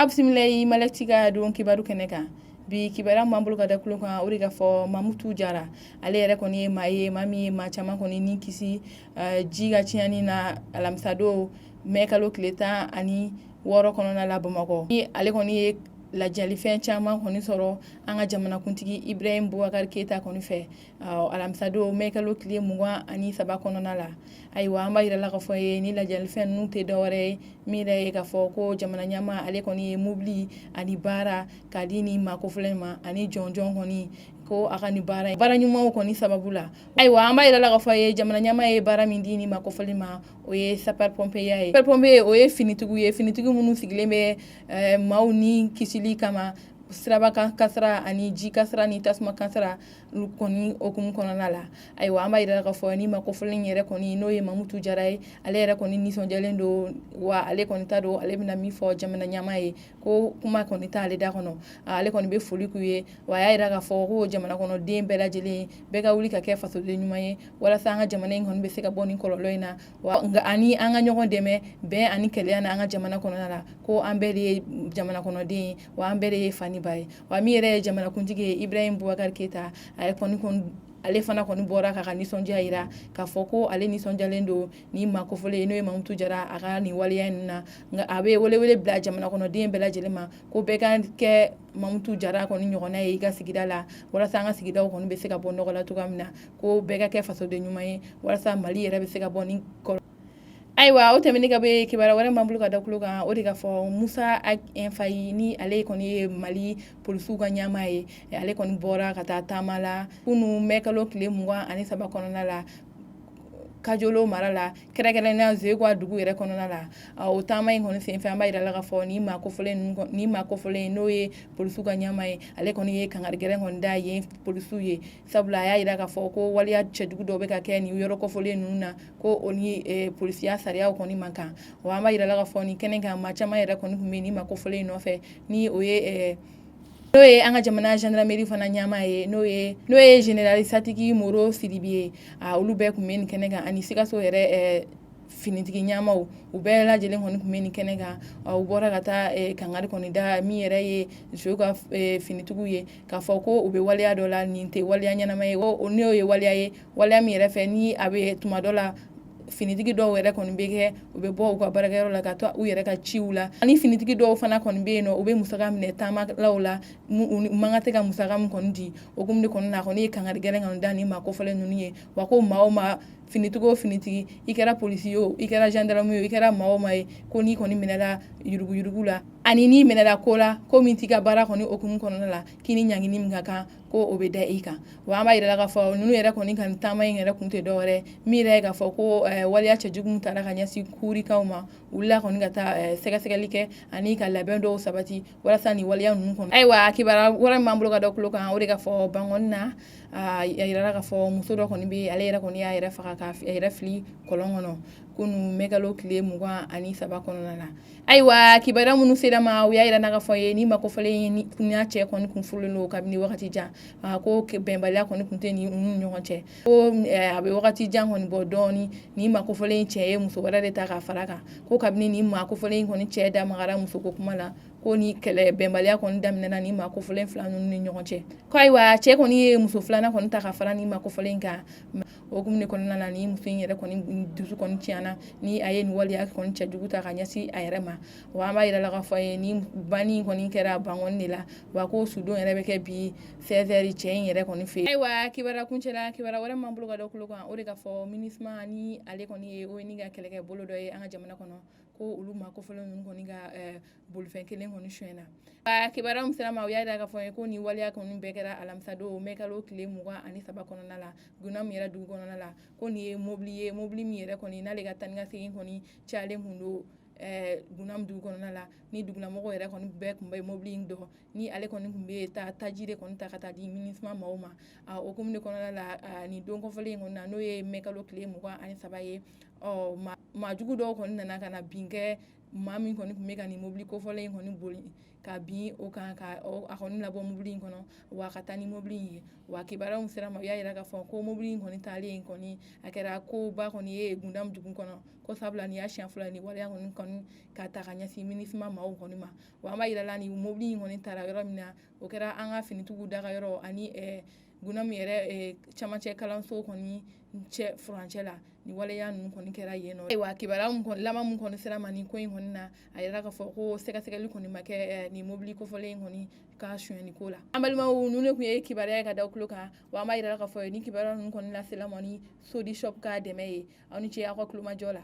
Absimilai malektiga don kibaru keneka bi kibara mambulu kada kulo kan ori ga fo mamutu jara ale yɛrɛ kɔni ye maa ye maa min ye maa caman kɔni ni kisi ji ka tiɲɛni na alamisado mɛ kalo tile 16 kɔnɔna la Bamakɔ ni ale kɔni ye lajalifɛn caman kɔni sɔrɔ an ka jamanakuntigi Ibrahim Boubacar Keita kɔni fɛ alamisado mɛ kalo tile 23 kɔnɔna la ayiwa an b'a yirala ka fɔ ye ni lajalifɛn ninnu tɛ dɔwɛrɛ ye min yɛrɛ ye ka fɔ ko jamana ɲɛmaa ale kɔni ye mobili ani baara k'a di ni maa kofɔlen ma ani jɔnjɔn kɔni ko a ka ni baara ɲumanw kɔni sababu la ayiwa an b'a yirala ka fɔ ye jamana ɲɛmaa ye baara min di ni maa kofɔlen ma o ye sapeur pompier ye sapeur pompier o ye finitigi minnu sigilen bɛ maaw ni kisili kama siraba kasara ani ji kasara ni tasuma kasara kɔni okumu kɔnɔna la ayiwa an b'a yirala ka fɔ ni maa kofɔlen yɛrɛ kɔni n'o ye Mamutu Jara ye ale yɛrɛ kɔni nisɔndiyalen don wa ale kɔni ta don ale bɛna min fɔ jamana ɲɛmaa ye ko kuma kɔni t'ale da kɔnɔ ale kɔni bɛ foli k'u ye wa a y'a yira ka fɔ ko jamana kɔnɔden bɛɛ lajɛlen bɛɛ ka wuli ka kɛ fasoden ɲuman ye walasa an ka jamana in kɔni bɛ se ka bɔ ni kɔlɔlɔ in na wa ani an ka ɲɔgɔn dɛmɛ bɛn ani kɛlɛya na an ka jamana kɔnɔna la ko an bɛɛ de ye jamana kɔnɔden ye wa an bɛɛ de ye fani ba ye wa min yɛrɛ ye jamanakuntigi ye Ibrahim Boubacar Keita ale fana kɔni bɔra ka nisɔndiya yira k'a fɔ ko ale nisɔndiyalen don ni maa kofɔlen ye n'o ye Mamutu Jara a ka nin waleya in na nka a bɛ welewele bila jamana kɔnɔden bɛɛ lajɛlen ma ko bɛɛ ka kɛ Mamutu Jara kɔni ɲɔgɔnna ye i ka sigida la walasa an ka sigidaw kɔni bɛ se ka bɔ nɔgɔ la cogoya min na ko bɛɛ ka kɛ fasoden ɲuman ye walasa Mali yɛrɛ bɛ se ka bɔ ni kɔlɔlɔ ayiwa o tɛmɛni ka bɛ kibaruya wɛrɛ m'an bolo ka da kulo kan o de ka fɔ Musa Fayi ni ale kɔni ye Mali polisiw ka ɲɛmaa ye ale kɔni bɔra ka taa taama la kunu mɛ kalo tile 23 kɔnɔna la Kajolo mara la kɛrɛnkɛrɛnnenya Zegwa dugu yɛrɛ kɔnɔna la o taama in kɔni senfɛ an b'a yirala ka fɔ ni maa kofɔlen n'o ye polisiw ka ɲɛmaa ye ale kɔni ye kangari gɛlɛn kɔni da yen polisiw ye sabula a y'a yira ka fɔ ko waliya cɛjugu dɔw bɛ ka kɛ nin yɔrɔ kɔfɔlen ninnu na ko o ni polisiya sariyaw kɔni man kan wa an b'a yirala ka fɔ nin kɛnɛ kan maa caman yɛrɛ kɔni tun bɛ ni maa kofɔlen nɔfɛ ni o ye n'o ye an ka jamana gendarmerie fana ɲɛmaa ye n'o ye général Satigi Moro Sidibe ye olu bɛɛ tun bɛ nin kɛnɛ kan ani Sikaso yɛrɛ finitigi ɲɛmaaw u bɛɛ lajɛlen kɔni tun bɛ nin kɛnɛ kan u bɔra ka taa kangari kɔni da min yɛrɛ ye Zow ka finitigiw ye k'a fɔ ko u bɛ waleya dɔ la nin tɛ waleya ɲɛnama ye n'o ye waleya ye waleya min yɛrɛ fɛ ni a bɛ tuma dɔ la finitigi dɔw yɛrɛ kɔni bɛ kɛ u bɛ bɔ u ka baarakɛyɔrɔ la ka taa u yɛrɛ ka ciw la ani finitigi dɔw fana kɔni bɛ yen nɔ u bɛ musaka minɛ taamalaw la u man kan tɛ ka musaka min kɔni di o kumuni kɔnɔna na a kɔni ye kangari gɛlɛn kɔni da ni maa kofɔlen ninnu ye wa ko maa o maa finitigi o finitigi i kɛra polisi ye o i kɛra gendarme ye o i kɛra maa o maa ye ko n'i kɔni minɛla yuruguyurugu la ani n'i minɛla ko la ko min t'i ka baara kɔni okumu kɔnɔna la k'i ni ɲangini min ka kan ko o bɛ da i kan wa an b'a yirala ka fɔ ninnu yɛrɛ kɔni ka taama in yɛrɛ kun tɛ dɔwɛrɛ min yɛrɛ ye ka fɔ ko waleya cɛjugu taara ka ɲɛsin kurikaw ma u wulila kɔni ka taa sɛgɛsɛgɛli kɛ ani ka labɛn dɔw sabati walasa nin waleya ninnu kɔnɔ ayiwa kibaruya wɛrɛ m'an bolo ka da kulo kan o de ka fɔ Bangɔni na a yirala ka fɔ muso dɔ kɔni bɛ ale yɛrɛ kɔni y'a yɛrɛ faga k'a yɛrɛ fili kɔlɔn kɔnɔ kunu mɛkalo tile 23 kɔnɔna la ayiwa kibaruya minnu sera ma u y'a yira ka fɔ ye ni maa kofɔlen n'a cɛ kɔni kun furulen don kabini wagati jan ko bɛnbaliya kɔni kun tɛ ni ɲɔgɔn cɛ ko a bɛ wagati jan kɔni bɔ dɔɔni ni maa kofɔlen cɛ ye muso wɛrɛ de ta ka fara kan ko kabini ni maa kofɔlen kɔni cɛ da magara muso ko kuma la ko ni kɛlɛ bɛnbaliya kɔni daminɛna ni maa kofɔlen fila ninnu ni ɲɔgɔn cɛ ko ayiwa cɛ kɔni ye muso filanan kɔni ta ka fara ni maa kofɔlen kan o kumuni kɔnɔna na ni muso in yɛrɛ kɔni dusu kɔni tiɲɛna ni a ye nin waleya kɔni cɛjugu ta ka ɲɛsin a yɛrɛ ma wa an b'a yirala ka fɔ ye ni banni kɔni kɛra Bangɔni de la wa ko sudon yɛrɛ bɛ kɛ bi 16h cɛ in yɛrɛ kɔni fɛ ayiwa kibaruya kuncɛla kibaruya wɛrɛ m'an bolo ka da kulo kan o de ka fɔ MINUSMA ni ale kɔni ye ONU ka kɛlɛkɛ bolo dɔ ye an ka jamana kɔnɔ ko olu maa kofɔlen ninnu kɔni ka bolifɛn kelen kɔni suɲɛna kibaruya min sera ma u y'a yira ka fɔ ye ko ni waleya kɔni bɛɛ kɛra alamisadon mɛkalo tile 23 kɔnɔna la Guna min yɛrɛ dugu kɔnɔna la ko nin ye mobili min yɛrɛ kɔni n'ale ka tani ka segin kɔni cayalen kun don Gunam dugu kɔnɔna la ni dugulamɔgɔw yɛrɛ kɔni bɛɛ kun bɛ mobili in dɔn ni ale kɔni kun bɛ taji de kɔni ta ka taa di MINUSMA maaw ma o kumuni kɔnɔna la nin don kɔfɔlen in kɔni na n'o ye mɛkalo tile 23 ye maa jugu dɔw kɔni nana ka na bin kɛ maa min kɔni tun bɛ ka nin mobili kofɔlen in kɔni boli ka bin o kan ka a kɔni labɔ mobili in kɔnɔ wa ka taa ni mobili in ye wa kibaruyaw sera ma u y'a yira k'a fɔ ko mobili in kɔni taalen kɔni a kɛra koba kɔni ye gundam dugu kɔnɔ ko sabula nin y'a siɲɛ fɔlɔ nin waleya kɔni ka ta ka ɲɛsin minisima maaw kɔni ma wa an b'a yira la nin mobili in kɔni taara yɔrɔ min na o kɛra an ka finitigiw daga yɔrɔ ani gundam yɛrɛ camancɛ kalanso kɔni cɛ furancɛ la nin waleya ninnu kɔni kɛra yen nɔ wa kibaruya laban mun kɔni sera ma nin ko in kɔni na a yira k'a fɔ ko sɛgɛsɛgɛli kɔni ma kɛ nin mobili kofɔlen in kɔni ka sonyɛni ko la an balimaw ninnu de tun ye kibaruya ka da tulo kan wa an b'a yira k'a fɔ ni kibaruya ninnu kɔni lasela ma ni sodi shop ka dɛmɛ ye aw ni ce aw ka kulomajɔ la